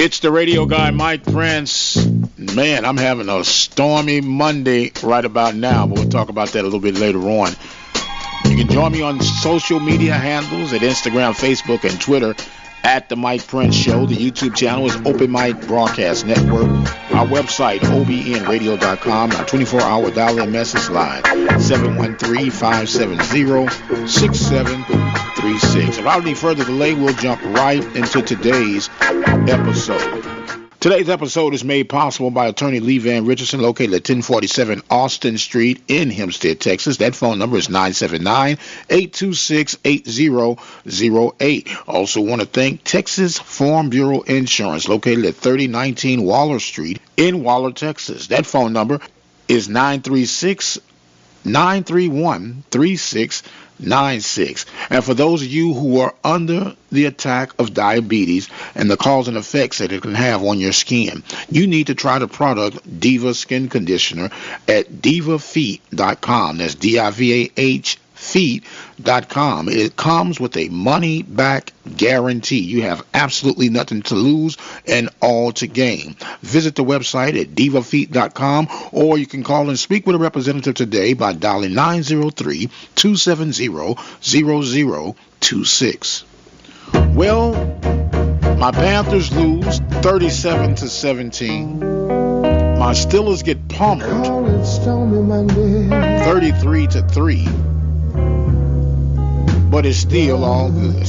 It's the radio guy, Mike Prince. Man, I'm having a stormy Monday right about now, but we'll talk about that a little bit later on. You can join me on social media handles at Instagram, Facebook, and Twitter at The Mike Prince Show. The YouTube channel is Open Mic Broadcast Network. Our website, obnradio.com. Our 24-hour dial-in message line, 713-570-6736. Without any further delay, we'll jump right into today's episode. Today's episode is made possible by attorney Lee Van Richardson, located at 1047 Austin Street in Hempstead, Texas. That phone number is 979-826-8008. Also want to thank Texas Farm Bureau Insurance, located at 3019 Waller Street in Waller, Texas. That phone number is 936-931-3696. And for those of you who are under the attack of diabetes and the cause and effects that it can have on your skin, you need to try the product Diva Skin Conditioner at divafeet.com. That's DIVAH feet.com. It comes with a money-back guarantee. You have absolutely nothing to lose and all to gain. Visit the website at divafeet.com, or you can call and speak with a representative today by dialing 903-270-0026. Well, my Panthers lose 37-17. My Steelers get pummeled 33-3. But it's still all good.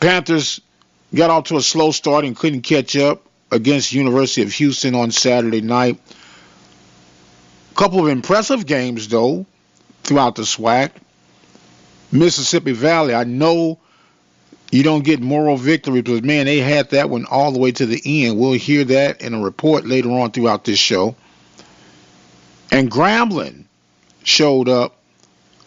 Panthers got off to a slow start and couldn't catch up against University of Houston on Saturday night. A couple of impressive games, though, throughout the SWAC. Mississippi Valley, I know you don't get moral victory, but, man, they had that one all the way to the end. We'll hear that in a report later on throughout this show. And Grambling showed up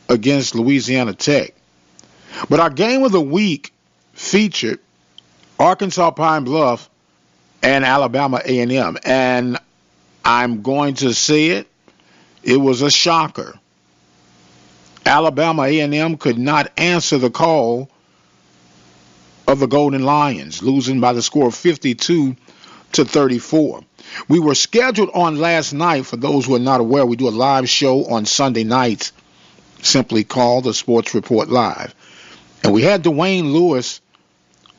against Louisiana Tech. But our game of the week featured Arkansas Pine-Bluff and Alabama A&M. And I'm going to say it, it was a shocker. Alabama A&M could not answer the call of the Golden Lions, losing by the score of 52-34. We were scheduled on last night. For those who are not aware, we do a live show on Sunday nights, simply called the Sports Report Live. And we had Duane Lewis,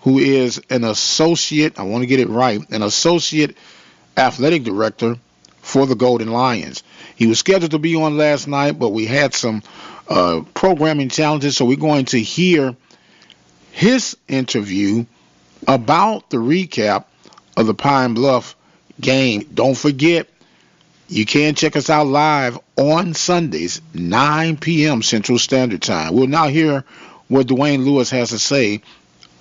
who is an associate, I want to get it right, an associate athletic director for the Golden Lions. He was scheduled to be on last night, but we had some programming challenges, so we're going to hear his interview about the recap of the Pine-Bluff game. Don't forget, you can check us out live on Sundays, 9 p.m. Central Standard Time. We'll now hear what Duane Lewis has to say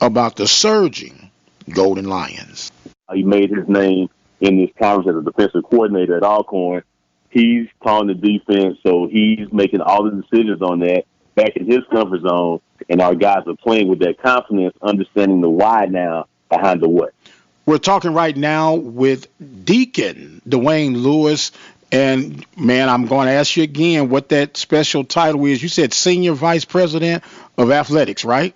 about the surging Golden Lions. He made his name in this conference as a defensive coordinator at Alcorn. He's calling the defense, so he's making all the decisions on that back in his comfort zone, and our guys are playing with that confidence, understanding the why now behind the what. We're talking right now with Deacon Duane Lewis. And, man, I'm going to ask you again what that special title is. You said Senior Vice President of Athletics, right?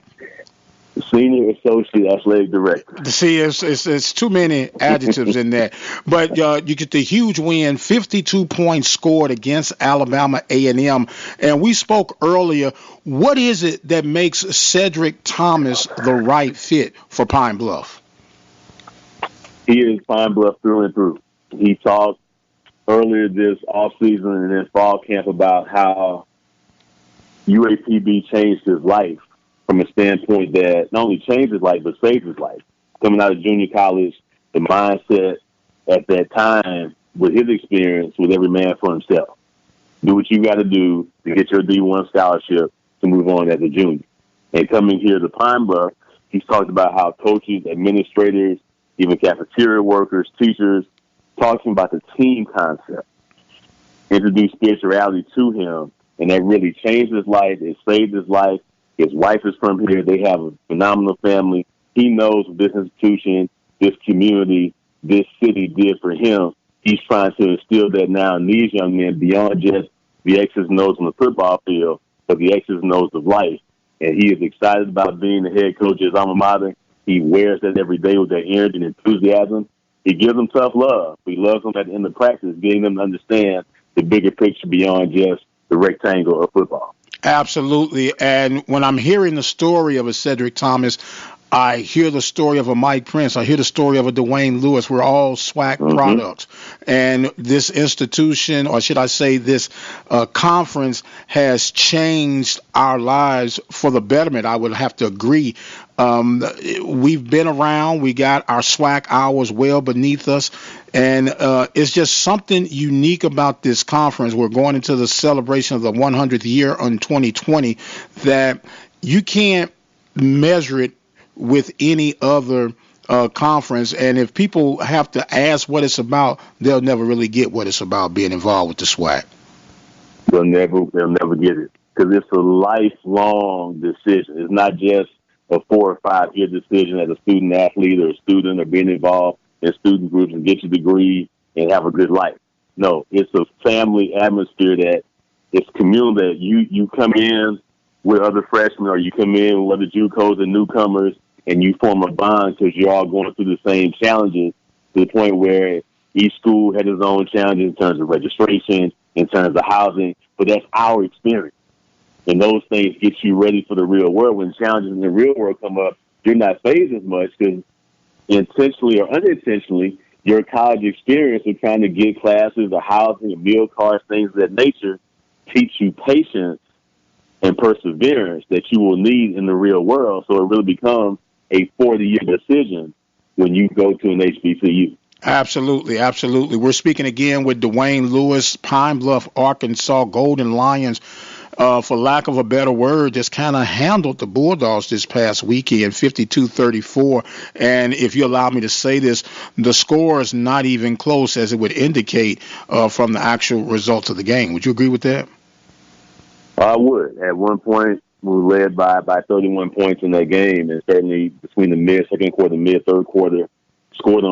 Senior Associate Athletic Director. See, it's too many adjectives in there. But you get the huge win, 52 points scored against Alabama A&M. And we spoke earlier, what is it that makes Cedric Thomas the right fit for Pine-Bluff? He is Pine-Bluff through and through. He talked earlier this offseason and in fall camp about how UAPB changed his life from a standpoint that not only changed his life, but saved his life. Coming out of junior college, the mindset at that time with his experience was every man for himself. Do what you got to do to get your D1 scholarship to move on as a junior. And coming here to Pine-Bluff, he's talked about how coaches, administrators, even cafeteria workers, teachers, talking about the team concept, introduced spirituality to him, and that really changed his life. It saved his life. His wife is from here. They have a phenomenal family. He knows what this institution, this community, this city did for him. He's trying to instill that now in these young men beyond just the X's and O's on the football field, but the X's and O's of life. and he is excited about being the head coach of his alma mater. He wears that every day with that energy and enthusiasm. He gives them tough love. He loves them at the end of practice, getting them to understand the bigger picture beyond just the rectangle of football. Absolutely. And when I'm hearing the story of a Cedric Thomas, I hear the story of a Mike Prince. I hear the story of a Duane Lewis. We're all SWAC products. And this institution, or should I say this conference, has changed our lives for the betterment. I would have to agree. We've been around. We got our SWAC hours well beneath us. And it's just something unique about this conference. We're going into the celebration of the 100th year in 2020 that you can't measure it with any other conference. And if people have to ask what it's about, they'll never really get what it's about being involved with the SWAC. They'll never get it, because it's a lifelong decision. It's not just a 4 or 5 year decision as a student athlete or a student, or being involved in student groups and get your degree and have a good life. No, it's a family atmosphere that it's communal, that you come in with other freshmen, or you come in with other JUCOs and newcomers, and you form a bond because you're all going through the same challenges, to the point where each school had its own challenges in terms of registration, in terms of housing, but that's our experience. And those things get you ready for the real world. When challenges in the real world come up, you're not fazed as much, because intentionally or unintentionally, your college experience of trying to get classes or housing or meal cards, things of that nature, teach you patience and perseverance that you will need in the real world. So it really becomes a 40-year decision when you go to an HBCU. Absolutely, absolutely. We're speaking again with Duane Lewis, Pine-Bluff, Arkansas Golden Lions. For lack of a better word, just kind of handled the Bulldogs this past weekend, 52-34. And if you allow me to say this, the score is not even close, as it would indicate from the actual results of the game. Would you agree with that? I would. At one point, we were led by 31 points in that game, and certainly between the mid-second quarter and mid-third quarter, scored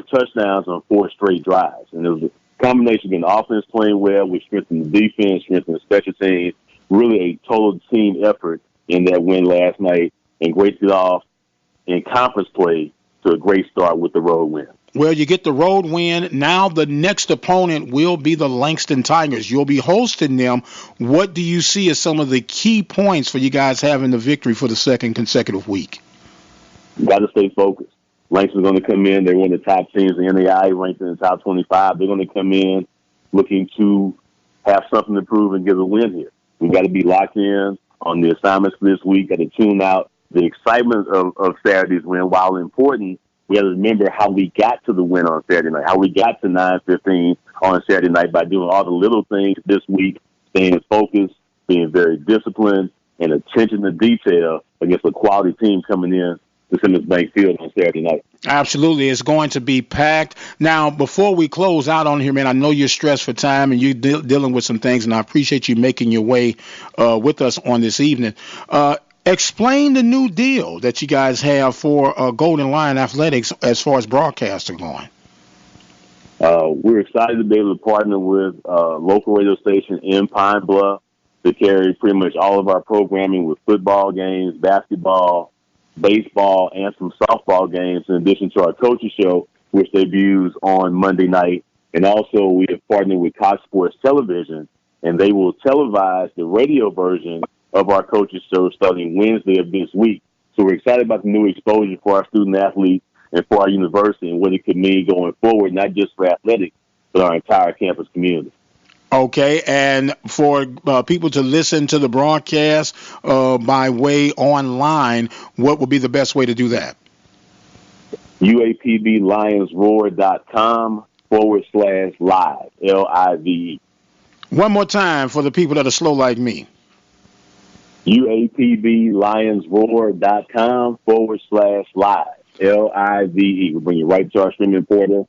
touchdowns on 4 straight drives. And it was a combination of the offense playing well, we strengthened the defense, strengthened the special teams, really a total team effort in that win last night, and great to get off in conference play to a great start with the road win. Well, you get the road win. Now the next opponent will be the Langston Tigers. You'll be hosting them. What do you see as some of the key points for you guys having the victory for the second consecutive week? You got to stay focused. Langston's going to come in. They're one of the top teams in the NAI, ranked in the top 25. They're going to come in looking to have something to prove and get a win here. We've got to be locked in on the assignments for this week. Got to tune out the excitement of Saturday's win. While important, we got to remember how we got to the win on Saturday night, how we got to 9-15 on Saturday night by doing all the little things this week, staying focused, being very disciplined, and attention to detail against a quality team coming in to Simmons Bank Field on Saturday night. Absolutely. It's going to be packed. Now, before we close out on here, man, I know you're stressed for time and you're dealing with some things, and I appreciate you making your way with us on this evening. Explain the new deal that you guys have for Golden Lion Athletics as far as broadcasts are going. We're excited to be able to partner with a local radio station in Pine-Bluff to carry pretty much all of our programming with football games, basketball, baseball, and some softball games, in addition to our coaches show, which debuts on Monday night. And also we have partnered with Cox Sports Television, and they will televise the radio version of our coaches show starting Wednesday of this week. So we're excited about the new exposure for our student athletes and for our university and what it could mean going forward, not just for athletics, but our entire campus community. Okay, and for people to listen to the broadcast by way online, what would be the best way to do that? UAPBLionsRoar.com/live, LIVE. One more time for the people that are slow like me. UAPBLionsRoar.com/live, LIVE. We'll bring you right to our streaming portal.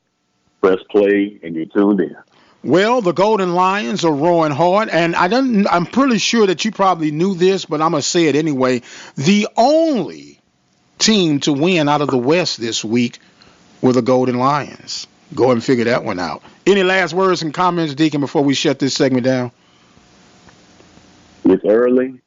Press play, and you're tuned in. Well, the Golden Lions are roaring hard, and I'm pretty sure that you probably knew this, but I'm going to say it anyway. The only team to win out of the West this week were the Golden Lions. Go ahead and figure that one out. Any last words and comments, Deacon, before we shut this segment down? It's early,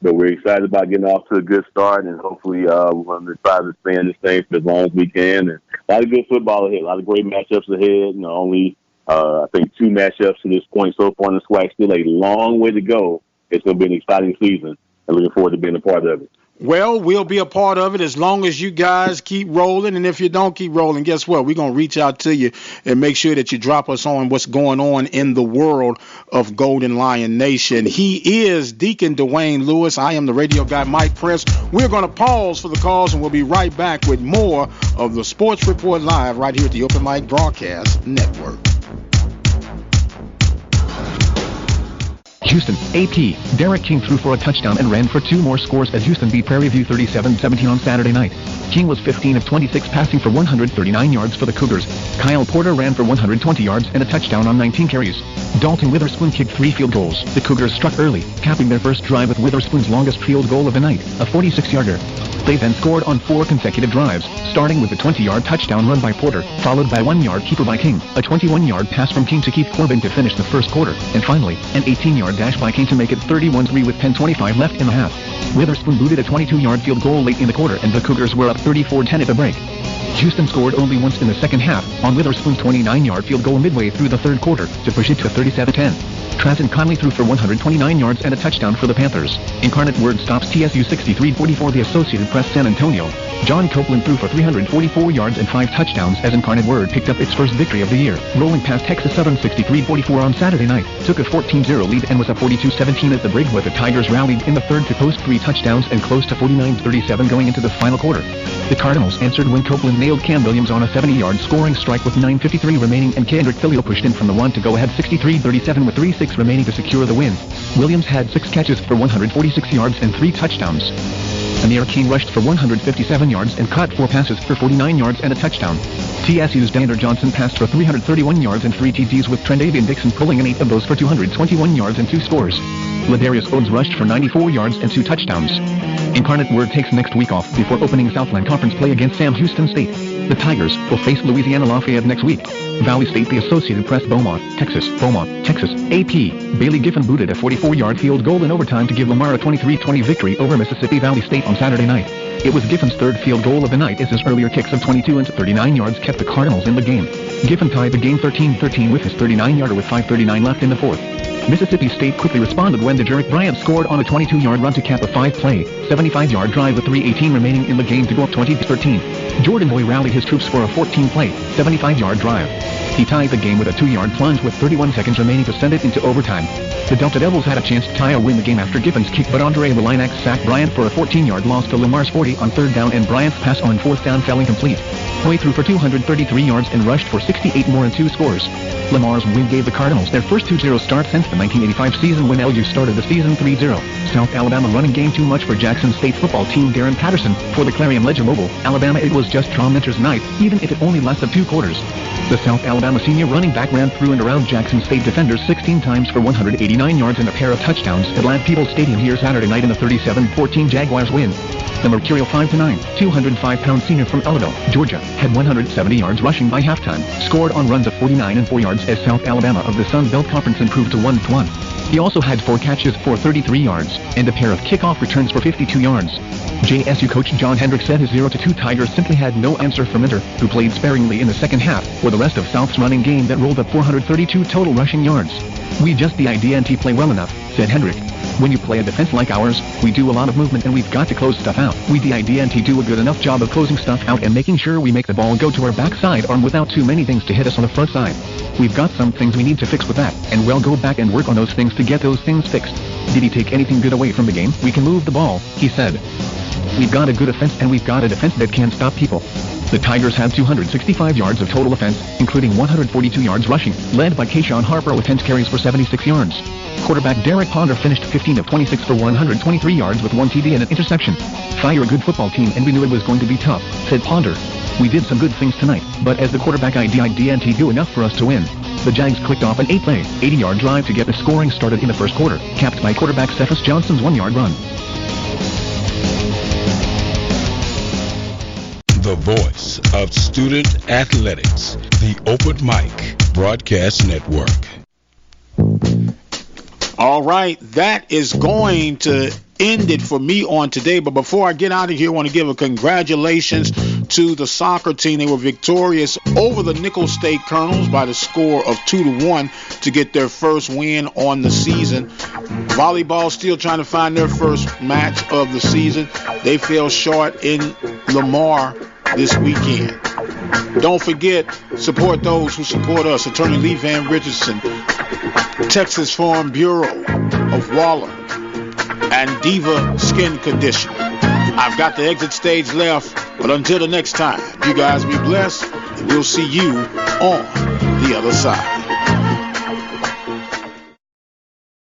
But we're excited about getting off to a good start, and hopefully we're going to try to stay in this thing for as long as we can. And a lot of good football ahead, a lot of great matchups ahead. Only I think 2 matchups to this point so far in the SWAC. Still a long way to go. It's going to be an exciting season, and looking forward to being a part of it. Well, we'll be a part of it as long as you guys keep rolling. And if you don't keep rolling, guess what? We're going to reach out to you and make sure that you drop us on what's going on in the world of Golden Lion Nation. He is Deacon Duane Lewis. I am the radio guy, Mike Press. We're going to pause for the calls, and we'll be right back with more of the Sports Report Live right here at the Open Mic Broadcast Network. Houston, AP. Derek King threw for a touchdown and ran for 2 more scores as Houston beat Prairie View 37-17 on Saturday night. King was 15 of 26 passing for 139 yards for the Cougars. Kyle Porter ran for 120 yards and a touchdown on 19 carries. Dalton Witherspoon kicked 3 field goals. The Cougars struck early, capping their first drive with Witherspoon's longest field goal of the night, a 46-yarder. They then scored on 4 consecutive drives, starting with a 20-yard touchdown run by Porter, followed by 1-yard keeper by King, a 21-yard pass from King to Keith Corbin to finish the first quarter, and finally, an 18-yard dash by King to make it 31-3 with 10:25 left in the half. Witherspoon booted a 22-yard field goal late in the quarter, and the Cougars were up 34-10 at the break. Houston scored only once in the second half, on Witherspoon's 29-yard field goal midway through the third quarter, to push it to 37-10. Travis Conley threw for 129 yards and a touchdown for the Panthers. Incarnate Word stops TSU 63-44 the Associated Press San Antonio. John Copeland threw for 344 yards and 5 touchdowns as Incarnate Word picked up its first victory of the year, rolling past Texas Southern 63-44 on Saturday night, took a 14-0 lead and was up 42-17 at the break, but the Tigers rallied in the third to post 3 touchdowns and close to 49-37 going into the final quarter. The Cardinals answered when Copeland nailed Cam Williams on a 70-yard scoring strike with 9:53 remaining, and Kendrick Filio pushed in from the 1 to go ahead 63-37 with 3:06 remaining to secure the win. Williams had 6 catches for 146 yards and 3 touchdowns. Amir King rushed for 157 yards and caught 4 passes for 49 yards and a touchdown. TSU's Dander Johnson passed for 331 yards and 3 TDs, with Trendavian Dixon pulling in 8 of those for 221 yards and 2 scores. Ladarius Odes rushed for 94 yards and 2 touchdowns. Incarnate Word takes next week off before opening Southland Conference play against Sam Houston State. The Tigers will face Louisiana Lafayette next week. Valley State, the Associated Press, Beaumont, Texas. AP. Bailey Giffen booted a 44-yard field goal in overtime to give Lamar a 23-20 victory over Mississippi Valley State on Saturday night. It was Giffen's third field goal of the night, as his earlier kicks of 22 and 39 yards kept the Cardinals in the game. Giffen tied the game 13-13 with his 39-yarder with 5:39 left in the fourth. Mississippi State quickly responded when Dejerick Bryant scored on a 22-yard run to cap a 5-play, 75-yard drive with 3:18 remaining in the game to go up 20-13. Jordan Boy rallied his troops for a 14-play, 75-yard drive. He tied the game with a 2-yard plunge with 31 seconds remaining to send it into overtime. The Delta Devils had a chance to tie or win the game after Giffen's kick, but Andre Lelinac sacked Bryant for a 14-yard loss to Lamar's 40 on third down, and Bryant's pass on fourth down fell incomplete. Boy threw for 233 yards and rushed for 68 more and 2 scores. Lamar's win gave the Cardinals their first 2-0 start since the 1985 season, when LU started the season 3-0. South Alabama running game too much for Jackson State football team Darren Patterson. For the Clarion Ledger Mobile, Alabama, it was just tormentors night, even if it only lasted 2 quarters. The South Alabama senior running back ran through and around Jackson State defenders 16 times for 189 yards and a pair of touchdowns at Lamp Peoples Stadium here Saturday night in the 37-14 Jaguars win. The Mercurial 5'9", 205-pound senior from Ellaville, Georgia, had 170 yards rushing by halftime, scored on runs of 49 and 4 yards as South Alabama of the Sun Belt Conference improved to 1-1. He also had 4 catches for 33 yards and a pair of kickoff returns for 52 yards. JSU coach John Hendricks said his 0-2 Tigers simply had no answer for Minter, who played sparingly in the second half, for the rest of South's running game that rolled up 432 total rushing yards. We just the IDNT play well enough, said Hendrick. When you play a defense like ours, we do a lot of movement and we've got to close stuff out. We the IDNT do a good enough job of closing stuff out and making sure we make the ball go to our backside arm without too many things to hit us on the front side. We've got some things we need to fix with that, and we'll go back and work on those things to get those things fixed. Did he take anything good away from the game? We can move the ball, he said. We've got a good offense and we've got a defense that can stop people. The Tigers had 265 yards of total offense, including 142 yards rushing, led by Kayshawn Harper with 10 carries for 76 yards. Quarterback Derek Ponder finished 15 of 26 for 123 yards with 1 TD and an interception. Fire a good football team, and we knew it was going to be tough, said Ponder. We did some good things tonight, but as the quarterback IDNT do enough for us to win. The Jags clicked off an 8-play, 80-yard drive to get the scoring started in the first quarter, capped by quarterback Cephas Johnson's 1-yard run. The voice of student athletics, the Open Mic Broadcast Network. All right, that is going to end it for me on today. But before I get out of here, I want to give a congratulations to the soccer team. They were victorious over the Nicholls State Colonels by the score of 2-1 to get their first win on the season. Volleyball still trying to find their first match of the season. They fell short in Lamar this weekend. Don't forget, support those who support us. Attorney Lee Van Richardson, Texas Farm Bureau of Waller, and Diva Skin Conditioner. I've got the exit stage left, but until the next time, you guys be blessed, and we'll see you on the other side.